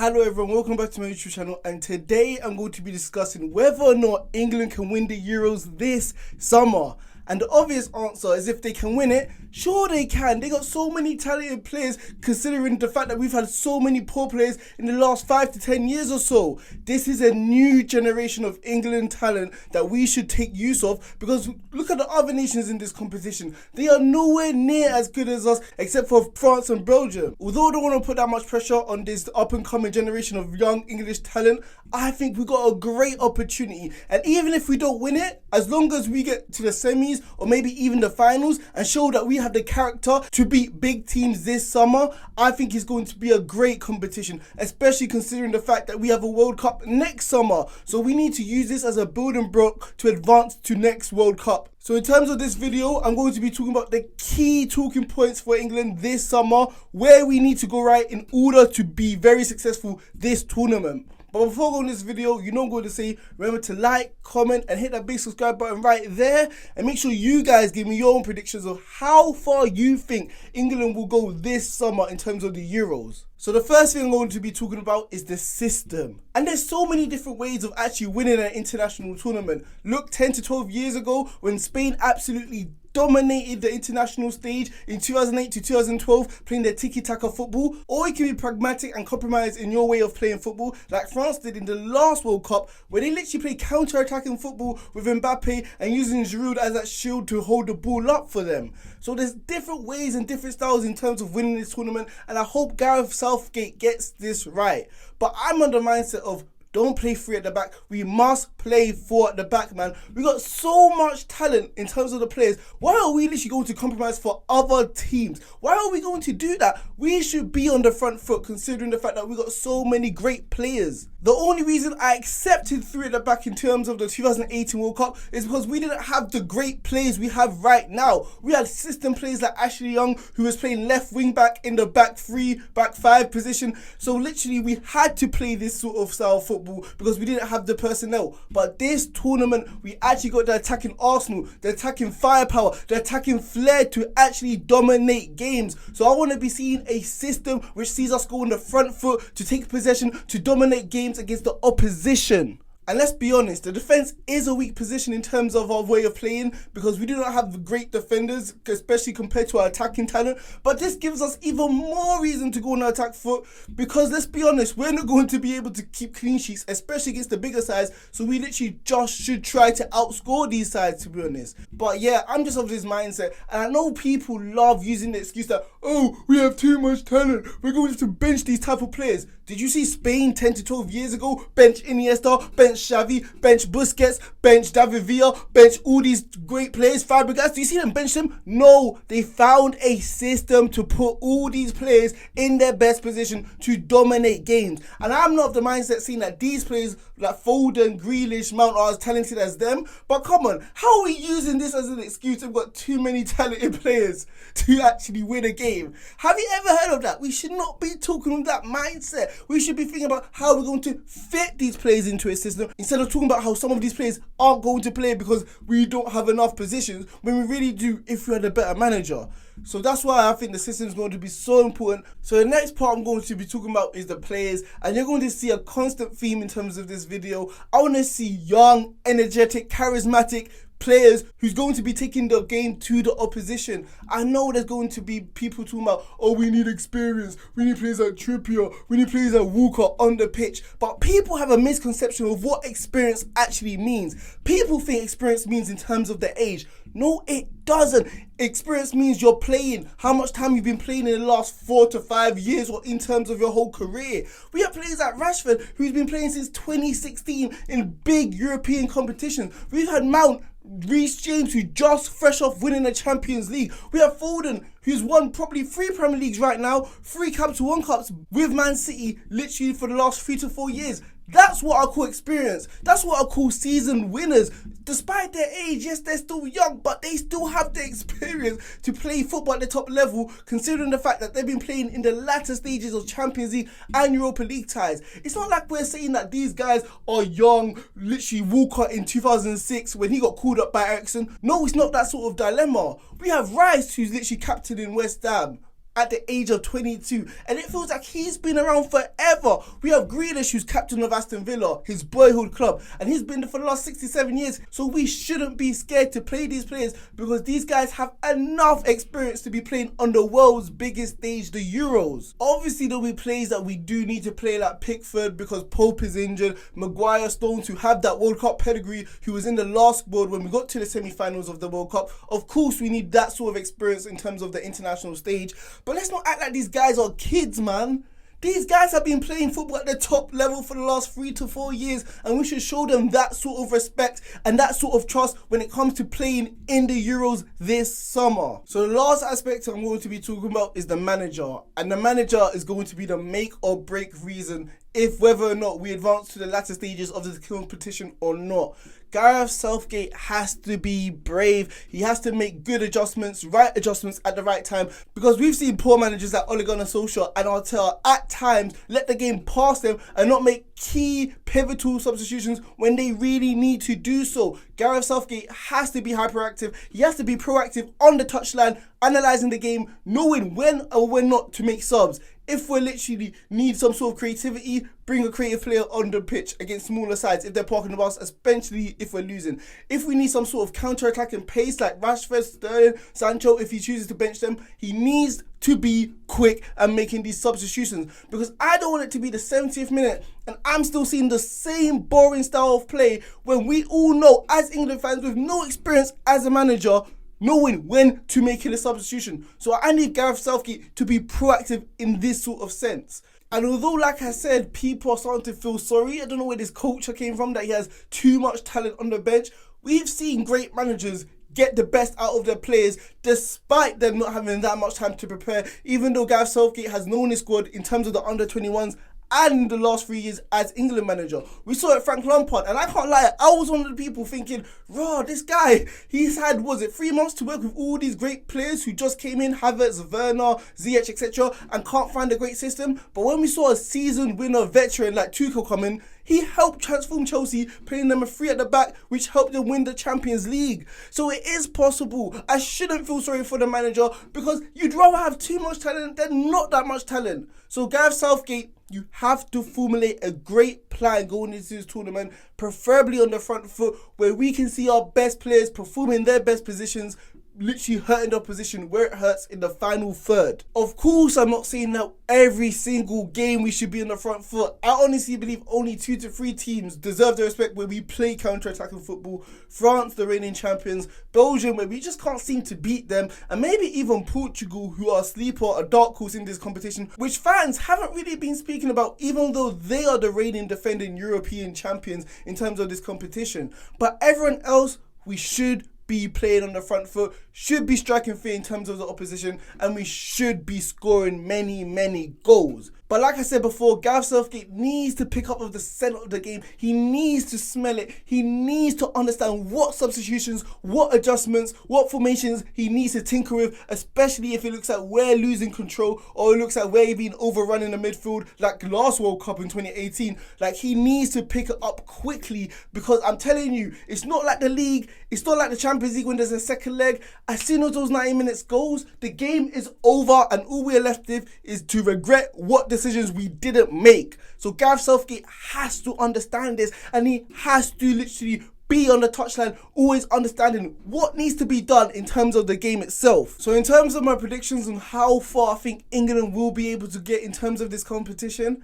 Hello everyone, welcome back to my YouTube channel, and today I'm going to be discussing whether or not England can win the Euros this summer. And the obvious answer is if they can win it, sure they can. They got so many talented players considering the fact that we've had so many poor players in the last 5 to 10 years or so. This is a new generation of England talent that we should take use of, because look at the other nations in this competition. They are nowhere near as good as us except for France and Belgium. Although I don't want to put that much pressure on this up and coming generation of young English talent, I think we got a great opportunity. And even if we don't win it, as long as we get to the semis or maybe even the finals and show that we have the character to beat big teams this summer, I think it's going to be a great competition, especially considering the fact that we have a World Cup next summer. So we need to use this as a building block to advance to next World Cup. So in terms of this video, I'm going to be talking about the key talking points for England this summer, where we need to go right in order to be very successful this tournament. But before going to this video, you know I'm going to say, remember to like, comment, and hit that big subscribe button right there. And make sure you guys give me your own predictions of how far you think England will go this summer in terms of the Euros. So the first thing I'm going to be talking about is the system. And there's so many different ways of actually winning an international tournament. Look, 10 to 12 years ago, when Spain absolutely dominated the international stage in 2008 to 2012, playing their tiki-taka football. Or you can be pragmatic and compromise in your way of playing football, like France did in the last World Cup, where they literally play counter-attacking football with Mbappe and using Giroud as that shield to hold the ball up for them. So there's different ways and different styles in terms of winning this tournament, and I hope Gareth Southgate gets this right. But I'm on the mindset of, don't play three at the back. We must play four at the back, man. We got so much talent in terms of the players. Why are we literally going to compromise for other teams? Why are we going to do that? We should be on the front foot considering the fact that we got so many great players. The only reason I accepted three at the back in terms of the 2018 World Cup is because we didn't have the great players we have right now. We had system players like Ashley Young, who was playing left wing back in the back three, back five position. So literally we had to play this sort of style of football because we didn't have the personnel. But this tournament, we actually got the attacking arsenal, the attacking firepower, the attacking flair to actually dominate games. So I want to be seeing a system which sees us go on the front foot to take possession, to dominate games against the opposition. And let's be honest, the defence is a weak position in terms of our way of playing because we do not have great defenders, especially compared to our attacking talent. But this gives us even more reason to go on our attack foot because let's be honest, we're not going to be able to keep clean sheets, especially against the bigger sides. So we literally just should try to outscore these sides, to be honest. But yeah, I'm just of this mindset. And I know people love using the excuse that, oh, we have too much talent, we're going to bench these type of players. Did you see Spain 10 to 12 years ago bench Iniesta, bench Xavi, bench Busquets, bench David Villa, bench all these great players, Fabregas? Do you see them bench them? No, they found a system to put all these players in their best position to dominate games. And I'm not of the mindset saying that these players like Foden, Grealish, Mount are as talented as them. But come on, how are we using this as an excuse? We've got too many talented players to actually win a game. Have you ever heard of that? We should not be talking with that mindset. We should be thinking about how we're going to fit these players into a system instead of talking about how some of these players aren't going to play because we don't have enough positions when we really do if we had a better manager. So that's why I think the system is going to be so important. So the next part I'm going to be talking about is the players, and you're going to see a constant theme in terms of this video. I want to see young, energetic, charismatic players who's going to be taking the game to the opposition. I know there's going to be people talking about, oh, we need experience, we need players like Trippier, we need players like Walker on the pitch. But people have a misconception of what experience actually means. People think experience means in terms of the age. No, it doesn't. Experience means you're playing, how much time you've been playing in the last 4 to 5 years or in terms of your whole career. We have players like Rashford who's been playing since 2016 in big European competitions. We've had Mount, Reece James, who just fresh off winning the Champions League. We have Foden, who's won probably 3 Premier Leagues right now, 3 Capital One Cups with Man City literally for the last 3 to 4 years. That's what I call experience. That's what I call seasoned winners. Despite their age, yes, they're still young, but they still have the experience to play football at the top level, considering the fact that they've been playing in the latter stages of Champions League and Europa League ties. It's not like we're saying that these guys are young, literally Walker in 2006 when he got called up by Ericsson. No, it's not that sort of dilemma. We have Rice, who's literally captain in West Ham. at the age of 22, and it feels like he's been around forever. We have Grealish, who's captain of Aston Villa, his boyhood club, and he's been there for the last 67 years, so we shouldn't be scared to play these players because these guys have enough experience to be playing on the world's biggest stage, the Euros. Obviously, there'll be players that we do need to play, like Pickford because Pope is injured, Maguire, Stones, who have that World Cup pedigree, who was in the last World when we got to the semi-finals of the World Cup. Of course, we need that sort of experience in terms of the international stage, but let's not act like these guys are kids, man. These guys have been playing football at the top level for the last 3 to 4 years, and we should show them that sort of respect and that sort of trust when it comes to playing in the Euros this summer. So the last aspect I'm going to be talking about is the manager, and the manager is going to be the make or break reason if whether or not we advance to the latter stages of this competition or not. Gareth Southgate has to be brave. He has to make good adjustments, right adjustments at the right time, because we've seen poor managers like Ole Gunnar Solskjaer and Arteta at times let the game pass them and not make key pivotal substitutions when they really need to do so. Gareth Southgate has to be hyperactive. He has to be proactive on the touchline, analysing the game, knowing when or when not to make subs. If we literally need some sort of creativity, bring a creative player on the pitch against smaller sides if they're parking the bus, especially if we're losing. If we need some sort of counter-attacking pace like Rashford, Sterling, Sancho, if he chooses to bench them, he needs to be quick and making these substitutions, because I don't want it to be the 70th minute and I'm still seeing the same boring style of play when we all know as England fans with no experience as a manager, knowing when to make a substitution. So I need Gareth Southgate to be proactive in this sort of sense. And although, like I said, people are starting to feel sorry, I don't know where this culture came from, that he has too much talent on the bench. We've seen great managers get the best out of their players despite them not having that much time to prepare, even though Gareth Southgate has known his squad in terms of the under-21s and the last 3 years as England manager. We saw it Frank Lampard, and I can't lie, I was one of the people thinking, raw, this guy, he's had, 3 months to work with all these great players who just came in, Havertz, Werner, Ziyech, etc., and can't find a great system. But when we saw a seasoned winner veteran like Tuchel come in, he helped transform Chelsea, playing them a 3 at the back, which helped them win the Champions League. So it is possible. I shouldn't feel sorry for the manager, because you'd rather have too much talent than not that much talent. So Gareth Southgate, you have to formulate a great plan going into this tournament, preferably on the front foot, where we can see our best players performing their best positions, literally hurting the opposition where it hurts in the final third. Of course, I'm not saying that every single game we should be on the front foot. I honestly believe only 2 to 3 teams deserve the respect where we play counter-attacking football. France, the reigning champions, Belgium, where we just can't seem to beat them, and maybe even Portugal, who are a sleeper, a dark horse in this competition, which fans haven't really been speaking about, even though they are the reigning defending European champions in terms of this competition. But everyone else, we should be playing on the front foot, should be striking fear in terms of the opposition, and we should be scoring many goals. But like I said before, Gareth Southgate needs to pick up with the centre of the game. He needs to smell it. He needs to understand what substitutions, what adjustments, what formations he needs to tinker with, especially if it looks like we're losing control or it looks like we're being overrun in the midfield like last World Cup in 2018. Like, he needs to pick it up quickly, because I'm telling you, it's not like the league, it's not like the Champions League when there's a second leg. As soon as those 90 minutes goes, the game is over and all we're left with is to regret what decisions we didn't make. So Gareth Southgate has to understand this, and he has to literally be on the touchline, always understanding what needs to be done in terms of the game itself. So in terms of my predictions on how far I think England will be able to get in terms of this competition,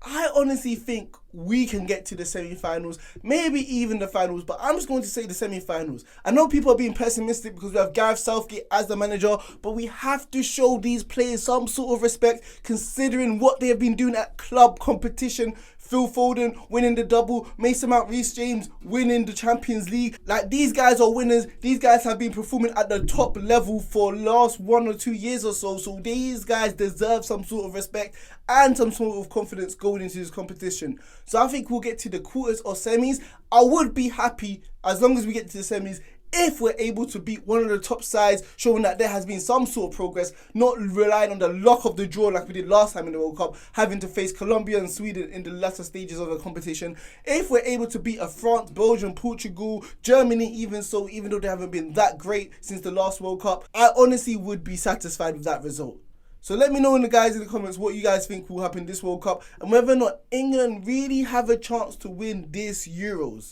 I honestly think we can get to the semi-finals, maybe even the finals, but I'm just going to say the semi-finals. I know people are being pessimistic because we have Gareth Southgate as the manager, but we have to show these players some sort of respect considering what they have been doing at club competition. Phil Foden winning the double, Mason Mount, Reece James winning the Champions League. Like, these guys are winners. These guys have been performing at the top level for the last 1 or 2 years or so. So these guys deserve some sort of respect and some sort of confidence going into this competition. So I think we'll get to the quarters or semis. I would be happy as long as we get to the semis if we're able to beat one of the top sides, showing that there has been some sort of progress, not relying on the luck of the draw like we did last time in the World Cup, having to face Colombia and Sweden in the latter stages of the competition. If we're able to beat a France, Belgium, Portugal, Germany even so, even though they haven't been that great since the last World Cup, I honestly would be satisfied with that result. So let me know in the comments what you guys think will happen this World Cup and whether or not England really have a chance to win this Euros.